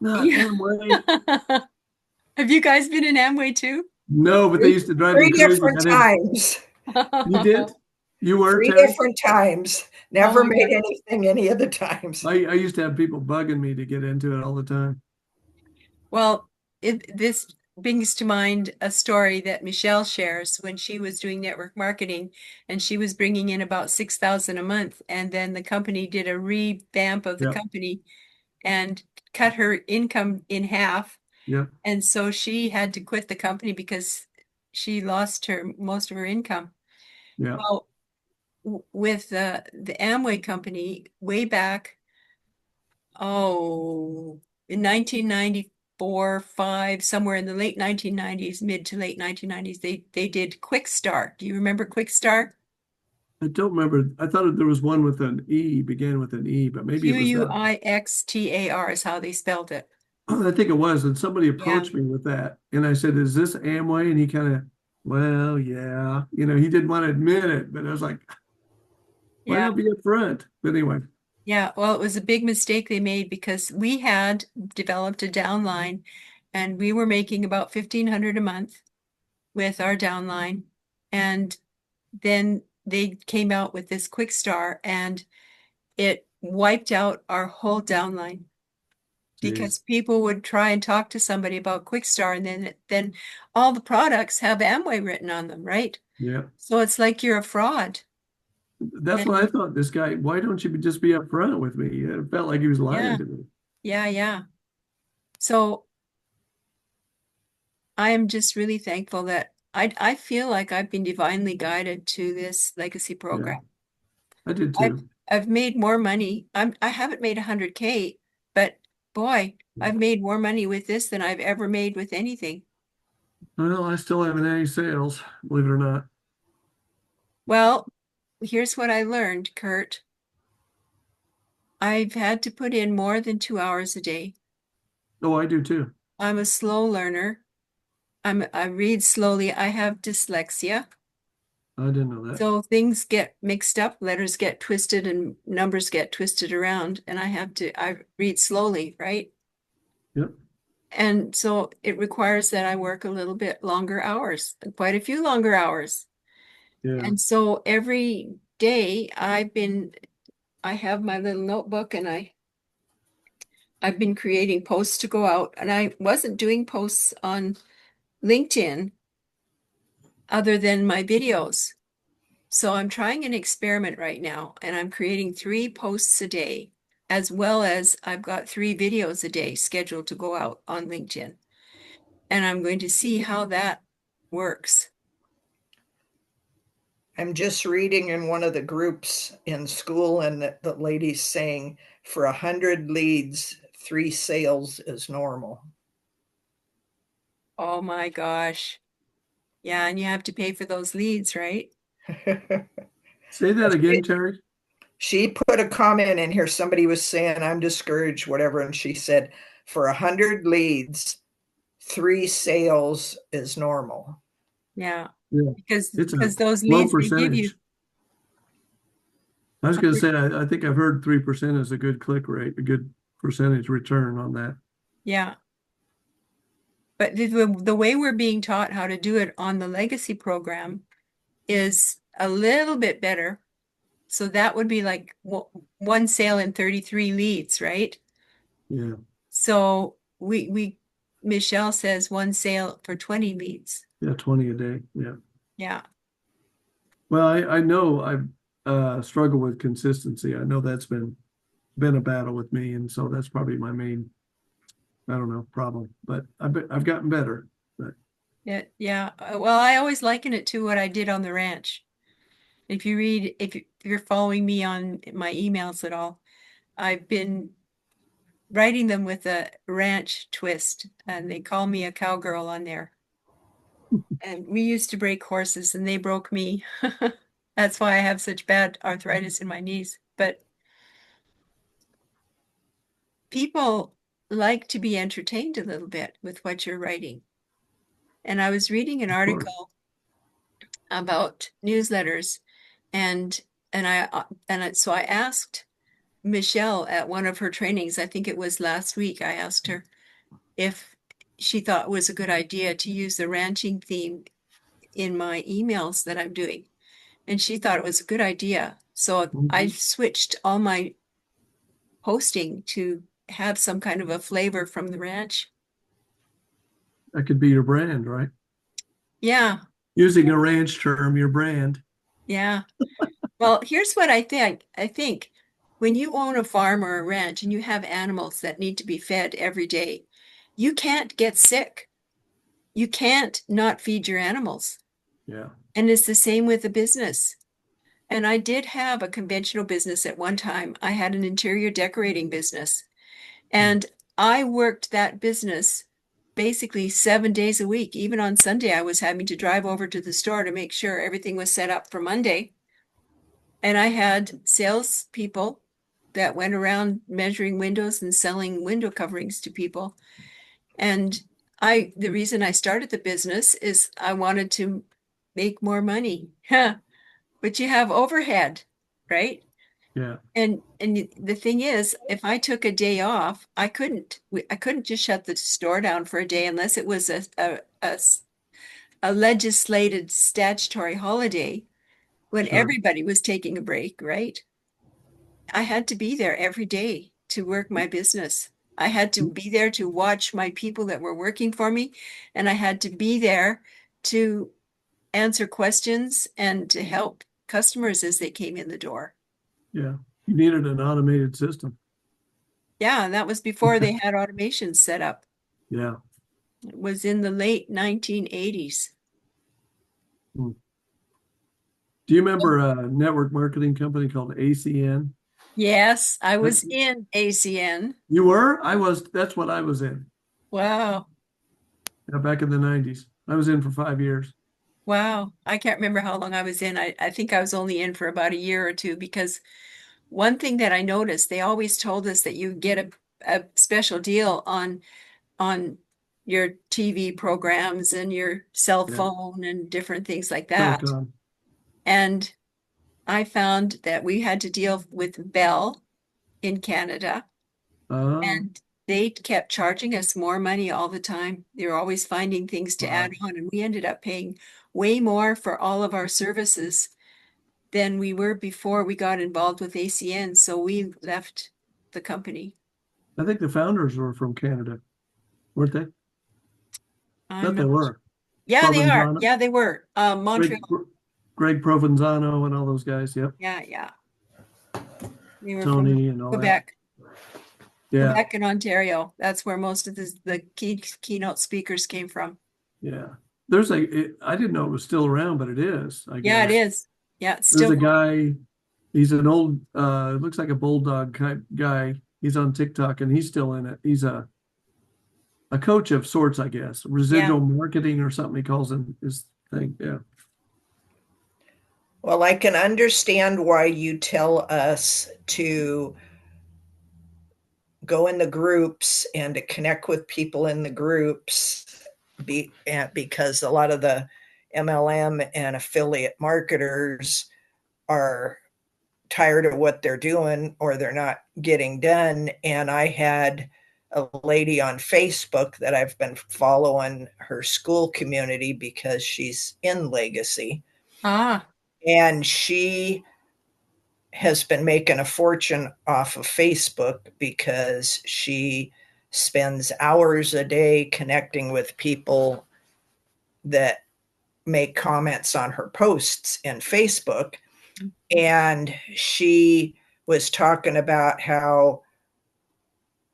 S2: not
S1: yeah.
S2: Amway.
S1: Have you guys been in Amway too?
S2: No, but they
S3: Three,
S2: used to drive me
S3: three
S2: crazy.
S3: different times.
S2: You did? You were,
S3: Three
S2: Terry?
S3: different times.
S1: Oh
S3: Never
S1: my
S3: made
S1: God.
S3: anything any of the times.
S2: I used to have people bugging me to get into it all the time.
S1: Well, this brings to mind a story that Michelle shares when she was doing network marketing and she was bringing in about 6,000 a month. And then the company did a revamp of the
S2: Yep.
S1: company and cut her income in half.
S2: Yep.
S1: And so she had to quit the company because she lost her most of her income.
S2: Yep.
S1: Well, with the Amway company way back, oh, in 1994, 5, somewhere in the late 1990s, mid to late 1990s, they did Quick Start. Do you remember Quick Start?
S2: I don't remember. I thought there was one with an E, began with an E, but maybe it was that.
S1: Quixtar is how they spelled it.
S2: I think it was. And somebody
S1: Yeah,
S2: approached me with that. And I said, "Is this Amway?" And he kind of, well, yeah. He didn't want to admit it, but I was like, why
S1: yeah,
S2: not be upfront? But anyway,
S1: yeah. Well, it was a big mistake they made because we had developed a downline and we were making about 1,500 a month with our downline. And then they came out with this Quick Start and it wiped out our whole downline
S2: geez.
S1: because people would try and talk to somebody about Quick Start and then all the products have Amway written on them, right?
S2: Yeah.
S1: So it's like you're a fraud.
S2: That's what I
S1: And
S2: thought. This guy, why don't you just be upfront with me? It felt like he was lying
S1: yeah,
S2: to me.
S1: yeah, yeah. So I am just really thankful that I feel like I've been divinely guided to this legacy
S2: Yeah,
S1: program.
S2: I did
S1: I've
S2: too.
S1: I've made more money. I haven't made 100K, but boy, I've made more money with this than I've ever made with anything.
S2: Well, I still haven't had any sales, believe it or not.
S1: Well, here's what I learned, Kurt. I've had to put in more than 2 hours a day.
S2: Oh, I do too.
S1: I'm a slow learner. I read slowly. I have dyslexia.
S2: I didn't know that.
S1: So things get mixed up, letters get twisted and numbers get twisted around, and I read slowly, right?
S2: Yep.
S1: And so it requires that I work a little bit longer hours, quite a few longer hours.
S2: Yeah.
S1: And so every day I have my little notebook and I've been creating posts to go out, and I wasn't doing posts on LinkedIn other than my videos. So I'm trying an experiment right now, and I'm creating 3 posts a day, as well as I've got 3 videos a day scheduled to go out on LinkedIn. And I'm going to see how that works.
S3: I'm just reading in one of the groups in school, and the lady's saying for 100 leads, 3 sales is normal.
S1: Oh my gosh. Yeah, and you have to pay for those leads, right?
S2: Say that again, Terry.
S3: She put a comment in here. Somebody was saying, I'm discouraged, whatever. And she said, for 100 leads, 3 sales is normal.
S1: Yeah.
S2: Yeah.
S1: Because
S2: It's a
S1: those
S2: low
S1: leads they give you
S2: percentage. I was going to say, I think I've heard 3% is a good click rate, a good percentage return on that.
S1: yeah. But the way we're being taught how to do it on the legacy program is a little bit better. So that would be like 1 sale and 33 leads, right?
S2: Yeah.
S1: So we Michelle says one sale for 20 leads.
S2: Yeah, 20 a day. Yeah.
S1: Yeah.
S2: Well, I know I've struggled with consistency. I know that's been a battle with me, and so that's probably my main, I don't know, problem. But I've gotten better. But
S1: Yeah. Yeah. Well, I always liken it to what I did on the ranch. If you're following me on my emails at all, I've been writing them with a ranch twist, and they call me a cowgirl on there. And we used to break horses, and they broke me. That's why I have such bad arthritis in my knees. But people like to be entertained a little bit with what you're writing. And I was reading an
S2: of course,
S1: article about newsletters, and so I asked Michelle at one of her trainings, I think it was last week, I asked her if she thought it was a good idea to use the ranching theme in my emails that I'm doing. And she thought it was a good idea. So I
S2: Mhm.
S1: switched all my posting to have some kind of a flavor from the ranch.
S2: That could be your brand, right?
S1: Yeah,
S2: Using a ranch term, your brand.
S1: yeah. Well, here's what I think. I think when you own a farm or a ranch and you have animals that need to be fed every day, you can't get sick. You can't not feed your animals.
S2: Yeah.
S1: And it's the same with a business. And I did have a conventional business at one time. I had an interior decorating business,
S2: Mm.
S1: and I worked that business basically 7 days a week. Even on Sunday, I was having to drive over to the store to make sure everything was set up for Monday. And I had salespeople that went around measuring windows and selling window coverings to people. And the reason I started the business is I wanted to make more money. But you have overhead, right?
S2: Yeah.
S1: And the thing is, if I took a day off, I couldn't just shut the store down for a day unless it was a legislated statutory holiday when
S2: Sure.
S1: everybody was taking a break, right? I had to be there every day to work my business. I had to be there to watch my people that were working for me, and I had to be there to answer questions and to help customers as they came in the door.
S2: Yeah. You needed an automated system.
S1: Yeah, and that was before they had automation set up.
S2: Yeah.
S1: It was in the late 1980s.
S2: Mm. Do you remember a network marketing company called ACN?
S1: Yes, I
S2: That,
S1: was in ACN.
S2: you were? I was, that's what I was in.
S1: Wow.
S2: Yeah, back in the 90s. I was in for 5 years.
S1: Wow. I can't remember how long I was in. I think I was only in for about a year or two because one thing that I noticed, they always told us that you get a special deal on your TV programs and your cell
S2: Yeah.
S1: phone and different things like that.
S2: Telecom.
S1: And I found that we had to deal with Bell in Canada,
S2: Oh,
S1: and they kept charging us more money all the time. They were always finding things to add
S2: wow.
S1: on, and we ended up paying way more for all of our services than we were before we got involved with ACN. So we left the company.
S2: I think the founders were from Canada, weren't they?
S1: I'm
S2: Thought they
S1: not.
S2: were.
S1: Yeah, they are.
S2: Provenzano,
S1: Yeah, they were. Montreal.
S2: Greg, Greg Provenzano and all those guys. Yep.
S1: Yeah, yeah. They were from
S2: Tony and all that.
S1: Quebec.
S2: Yeah.
S1: Quebec and Ontario. That's where most of the keynote speakers came from.
S2: Yeah. There's I didn't know it was still around, but it is, I
S1: Yeah, it
S2: guess.
S1: is. Yeah, it's
S2: There's
S1: still
S2: a
S1: going.
S2: guy, he's an old, looks like a bulldog type guy. He's on TikTok and he's still in it. He's a coach of sorts, I guess.
S1: Yeah.
S2: Residual marketing or something he calls his thing. Yeah.
S3: Well, I can understand why you tell us to go in the groups and to connect with people in the groups because a lot of the MLM and affiliate marketers are tired of what they're doing or they're not getting done. And I had a lady on Facebook that I've been following her school community because she's in Legacy.
S1: Ah,
S3: And she has been making a fortune off of Facebook because she spends hours a day connecting with people that make comments on her posts in Facebook. And she was talking about how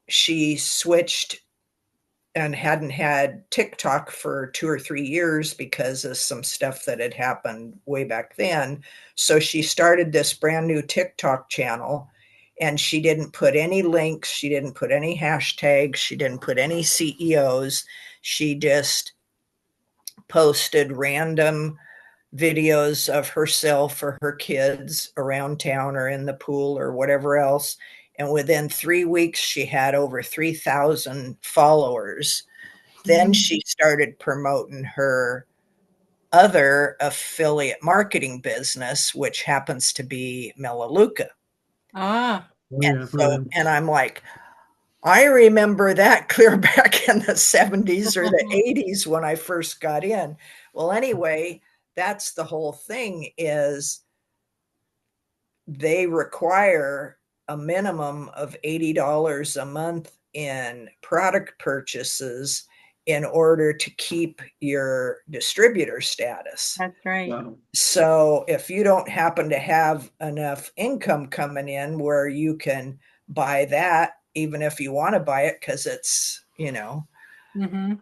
S3: she switched and hadn't had TikTok for 2 or 3 years because of some stuff that had happened way back then. So she started this brand new TikTok channel, and she didn't put any links, she didn't put any hashtags, she didn't put any CEOs. She just posted random videos of herself or her kids around town or in the pool or whatever else. And within 3 weeks, she had over 3,000 followers. Then
S1: Mm.
S3: she started promoting her other affiliate marketing business, which happens to be Melaleuca.
S1: Ah,
S2: Oh
S3: And
S2: yeah, I've heard
S3: so,
S2: him.
S3: and I'm like, I remember that clear back in the 70s or the 80s when I first got in. Well, anyway, that's the whole thing is they require a minimum of $80 a month in product purchases in order to keep your distributor status.
S1: that's right.
S2: Wow.
S3: So if you don't happen to have enough income coming in where you can buy that, even if you want to buy it because it's,
S1: Mm-hmm.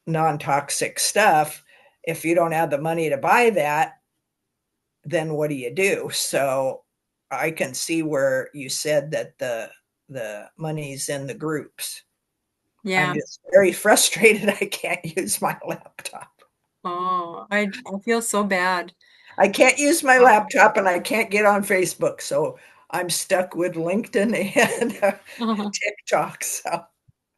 S3: non-toxic stuff, if you don't have the money to buy that, then what do you do? So I can see where you said that the money's in the groups. I'm
S1: Yeah.
S3: just very frustrated I can't use my laptop.
S1: Oh, I feel so bad.
S3: I can't use my laptop and I can't get on Facebook. So I'm stuck with LinkedIn and TikTok. So,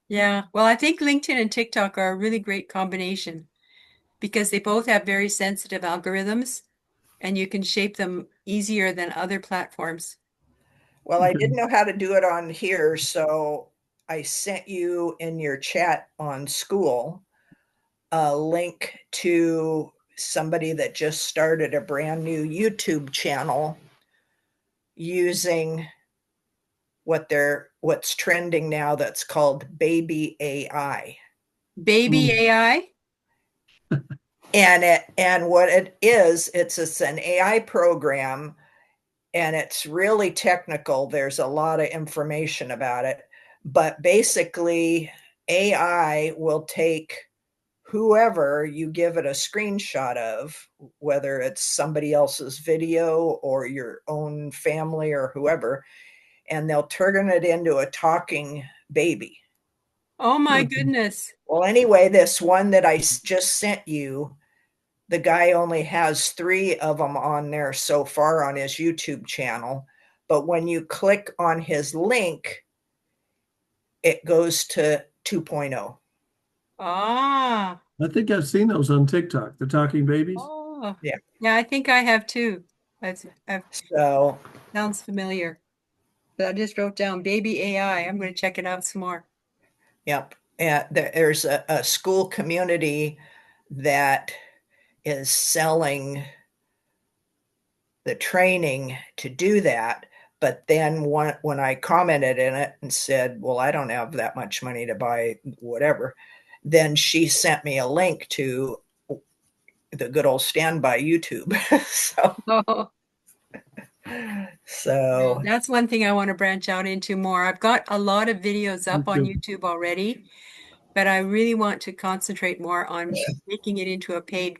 S1: Yeah. Well, I think LinkedIn and TikTok are a really great combination because they both have very sensitive algorithms and you can shape them easier than other platforms.
S3: well, I
S2: Okay.
S3: didn't know how to do it on here. So I sent you in your chat on school a link to somebody that just started a brand new YouTube channel using what's trending now that's called baby AI.
S1: Baby
S2: Mm,
S1: AI?
S3: And what it is, it's an AI program, and it's really technical. There's a lot of information about it, but basically AI will take whoever you give it a screenshot of, whether it's somebody else's video or your own family or whoever, and they'll turn it into a talking baby.
S1: Oh my
S2: okay.
S1: goodness.
S3: Well, anyway, this one that I just sent you, the guy only has 3 of them on there so far on his YouTube channel. But when you click on his link, it goes to 2.0.
S1: Ah.
S2: I think I've seen those on TikTok, the talking babies.
S1: Oh.
S3: Yeah.
S1: Yeah, I think I have too. That
S3: So,
S1: sounds familiar. But I just wrote down baby AI. I'm going to check it out some more.
S3: yep. There's a school community that is selling the training to do that. But then when I commented in it and said, well, I don't have that much money to buy whatever, then she sent me a link to the good old standby YouTube. so,
S1: Oh, yeah,
S3: so
S1: that's one thing I want to branch out into more. I've got a lot of videos
S2: Me
S1: up on
S2: too.
S1: YouTube already, but I really want to concentrate more on making it into a paid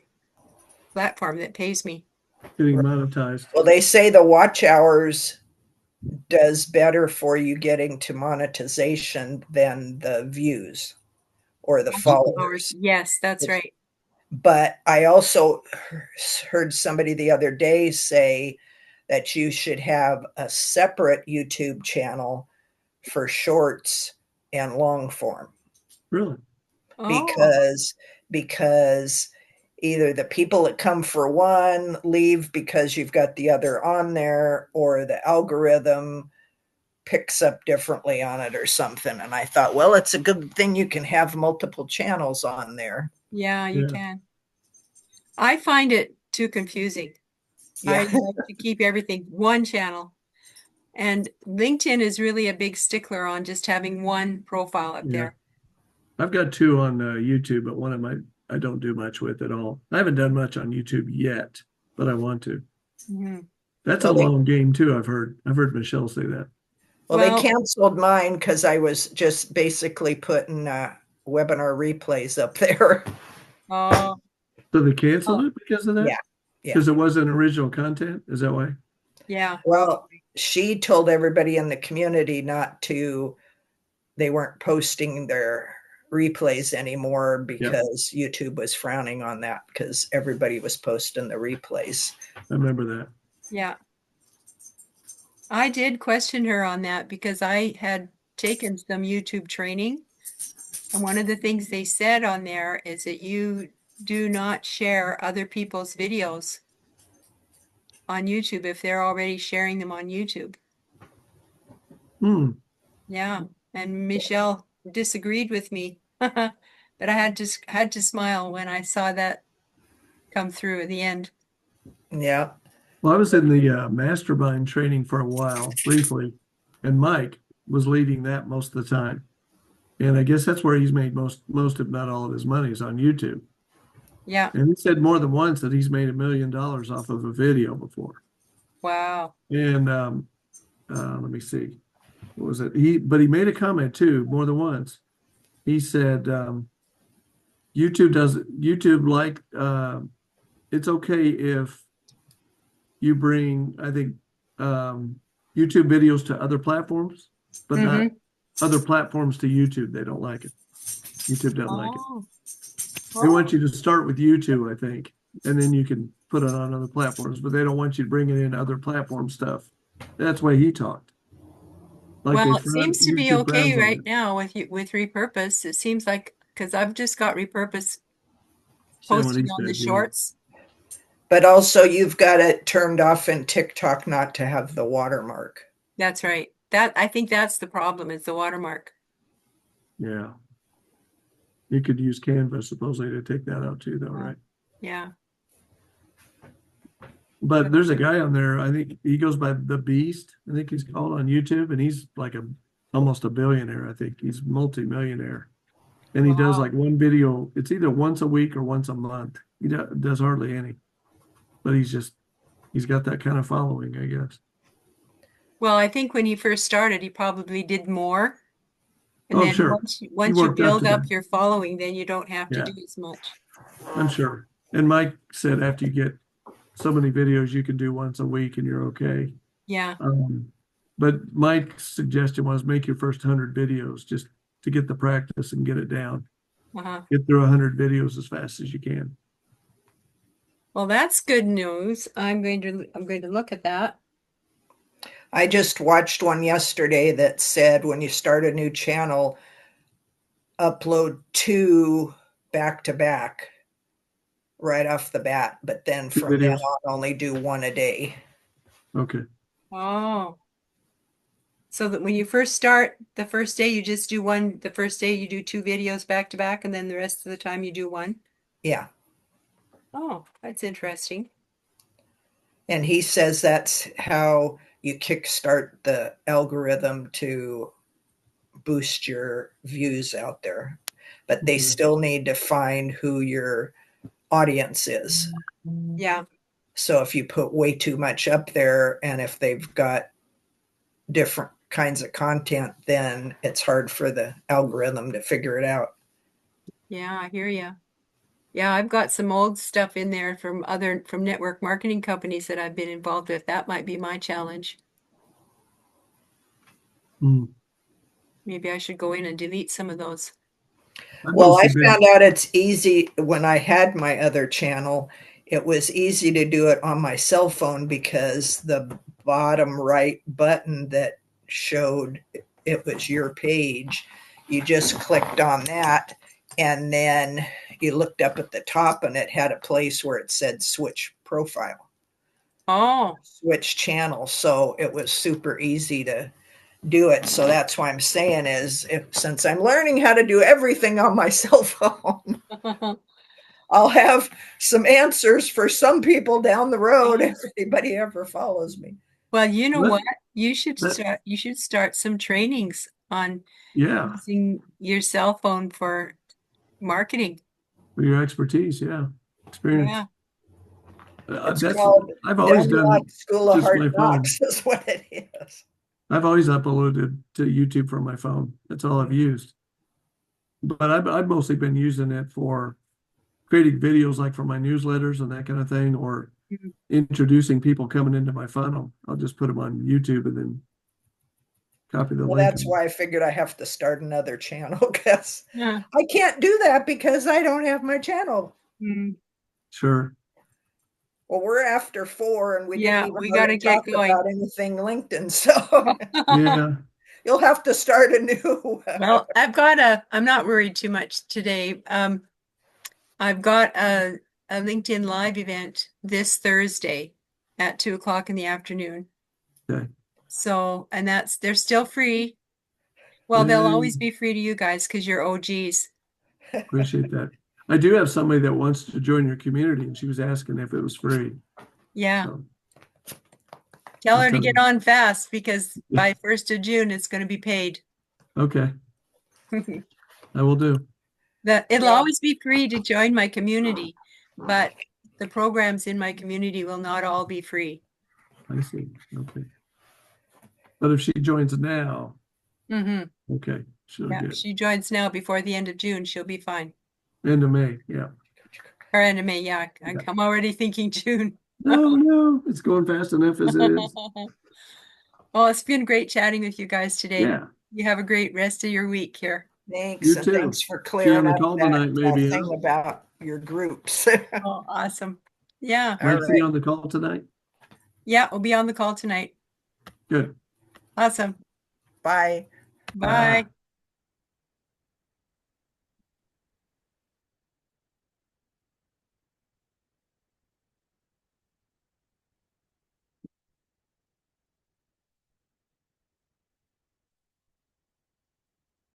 S1: platform that pays me.
S2: Getting monetized.
S3: well, they say the watch hours does better for you getting to monetization than the views or the
S1: Hours.
S3: followers.
S1: Yes, that's right.
S3: But I also heard somebody the other day say that you should have a separate YouTube channel for shorts and long form
S2: Really?
S1: Oh,
S3: because because either the people that come for one leave because you've got the other on there, or the algorithm picks up differently on it or something. And I thought, well, it's a good thing you can have multiple channels on there.
S1: yeah, you
S2: Yeah.
S1: can. I find it too confusing. I
S3: Yeah.
S1: like to keep everything one channel. And LinkedIn is really a big stickler on just having one profile up
S2: Yeah.
S1: there.
S2: I've got two on YouTube, but one of my I don't do much with at all. I haven't done much on YouTube yet, but I want to.
S1: Mhm.
S2: That's a
S3: Well, they
S2: long game too. I've heard Michelle say that.
S3: well, they
S1: Well,
S3: canceled mine because I was just basically putting webinar replays up there.
S1: oh,
S2: So they canceled
S1: oh,
S2: it because of that?
S3: Yeah, yeah.
S2: Because it wasn't original content? Is that why?
S1: yeah.
S3: Well, she told everybody in the community not to, they weren't posting their replays anymore
S2: Yep,
S3: because YouTube was frowning on that because everybody was posting the replays.
S2: I remember that.
S1: Yeah. I did question her on that because I had taken some YouTube training. And one of the things they said on there is that you do not share other people's videos on YouTube if they're already sharing them on YouTube.
S2: Hmm.
S1: Yeah. And Michelle disagreed with me. But I had to smile when I saw that come through at the end.
S3: Yeah.
S2: Well, I was in the mastermind training for a while, briefly, and Mike was leading that most of the time. And I guess that's where he's made most, if not all of his money is on YouTube.
S1: Yeah.
S2: And he said more than once that he's made $1 million off of a video before.
S1: Wow.
S2: And let me see, what was it? But he made a comment too, more than once. He said, YouTube like it's okay if you bring, I think, YouTube videos to other platforms, but not
S1: Mm-hmm.
S2: other platforms to YouTube. They don't like it. YouTube doesn't like it.
S1: Oh.
S2: They want
S1: Oh.
S2: you to start with YouTube, I think, and then you can put it on other platforms, but they don't want you to bring it in other platform stuff. That's why he talked. Like
S1: Well, it seems to be
S2: YouTube
S1: okay
S2: frowns on
S1: right
S2: it.
S1: now with Repurpose. It seems like because I've just got Repurpose
S2: Saying what
S1: posting
S2: he
S1: on the
S2: said, yeah.
S1: shorts.
S3: But also, you've got it turned off in TikTok not to have the watermark.
S1: That's right. That I think that's the problem is the watermark.
S2: Yeah. You could use Canva supposedly to take that out too, though, right?
S1: Yeah.
S2: But there's a guy on there, I think he goes by The Beast. I think he's called on YouTube, and he's like almost a billionaire, I think. He's multi-millionaire. And he does
S1: Wow.
S2: like one video, it's either once a week or once a month. He does hardly any. But he's got that kind of following, I guess.
S1: Well, I think when he first started, he probably did more. And
S2: Oh, I'm
S1: then
S2: sure. He
S1: once you
S2: worked up
S1: build
S2: to
S1: up
S2: that.
S1: your following, then you don't have to
S2: Yeah,
S1: do as much.
S2: I'm sure. And Mike said after you get so many videos, you can do once a week and you're okay.
S1: Yeah.
S2: But Mike's suggestion was make your first 100 videos just to get the practice and get it down.
S1: Uh-huh.
S2: Get through 100 videos as fast as you can.
S1: Well, that's good news. I'm going to look at that.
S3: I just watched one yesterday that said when you start a new channel, upload 2 back to back right off the bat, but then
S2: Two
S3: from then
S2: videos.
S3: on, only do 1 a day.
S2: Okay.
S1: Oh. So that when you first start, the first day you just do one, the first day you do 2 videos back to back, and then the rest of the time you do one.
S3: Yeah.
S1: Oh, that's interesting.
S3: And he says that's how you kickstart the algorithm to boost your views out there. But they still need to find who your audience is.
S1: Yeah.
S3: So if you put way too much up there and if they've got different kinds of content, then it's hard for the algorithm to figure it out.
S1: Yeah, I hear you. Yeah, I've got some old stuff in there from network marketing companies that I've been involved with. That might be my challenge.
S2: Mm.
S1: Maybe I should go in and delete some of those.
S2: I've
S3: Well, I
S2: mostly been,
S3: found out it's easy when I had my other channel. It was easy to do it on my cell phone because the bottom right button that showed it was your page, you just clicked on that and then you looked up at the top and it had a place where it said switch profile,
S1: Oh,
S3: switch channel. So it was super easy to do it. So that's why I'm saying is since I'm learning how to do everything on my cell phone, I'll have some answers for some people down the road if anybody ever follows me.
S1: well, you know
S2: let,
S1: what? You should
S2: That-
S1: start some trainings on
S2: Yeah,
S1: using your cell phone for marketing.
S2: for your expertise, yeah, experience.
S1: Yeah.
S3: It's
S2: That's
S3: called
S2: I've always
S3: Dumb
S2: done
S3: Luck School of
S2: just
S3: Hard
S2: my phone.
S3: Knocks is what it is.
S2: I've always uploaded to YouTube from my phone. That's all I've used. But I've mostly been using it for creating videos like for my newsletters and that kind of thing, or
S1: Mhm.
S2: introducing people coming into my funnel. I'll just put them on YouTube and then copy the
S3: Well,
S2: link.
S3: that's why I figured I have to start another channel because
S1: Yeah.
S3: I can't do that because I don't have my channel.
S1: Mm.
S2: Sure.
S3: Well, we're after 4 and we
S1: Yeah,
S3: didn't even
S1: we got to
S3: really
S1: get
S3: talk
S1: going.
S3: about anything LinkedIn. So
S2: Yeah.
S3: you'll have to start a new.
S1: Well, I'm not worried too much today. I've got a LinkedIn Live event this Thursday at 2 o'clock in the afternoon.
S2: Okay.
S1: So, and they're still free. Well, they'll always be free to you guys because you're OGs.
S2: Appreciate that. I do have somebody that wants to join your community, and she was asking if it was free.
S1: Yeah.
S2: So
S1: Tell
S2: just
S1: her to
S2: tell
S1: get
S2: me.
S1: on fast because
S2: Yeah.
S1: by 1st of June, it's going to be paid.
S2: Okay, I will do.
S1: It'll
S3: Yeah.
S1: always be free to join my community, but the programs in my community will not all be free.
S2: I see. Okay. But if she joins now,
S1: Hmm.
S2: okay, she'll
S1: Yeah,
S2: get
S1: if she joins now before the end of June, she'll be fine.
S2: end of May. Yeah.
S1: Or end of May, yeah.
S2: Yeah.
S1: I'm already thinking June.
S2: No, no, it's going fast enough as it is.
S1: Well, it's been great chatting with you guys today.
S2: Yeah.
S1: You have a great rest of your week here.
S3: Thanks.
S2: You
S3: And
S2: too.
S3: thanks for
S2: See you on
S3: clearing
S2: the
S3: up
S2: call
S3: that
S2: tonight, maybe.
S3: thing
S2: Huh?
S3: about your groups.
S1: Oh, awesome. Yeah.
S3: All
S2: Might see you
S3: right.
S2: on the call tonight.
S1: Yeah, we'll be on the call tonight.
S2: Good.
S1: Awesome.
S3: Bye.
S1: Bye.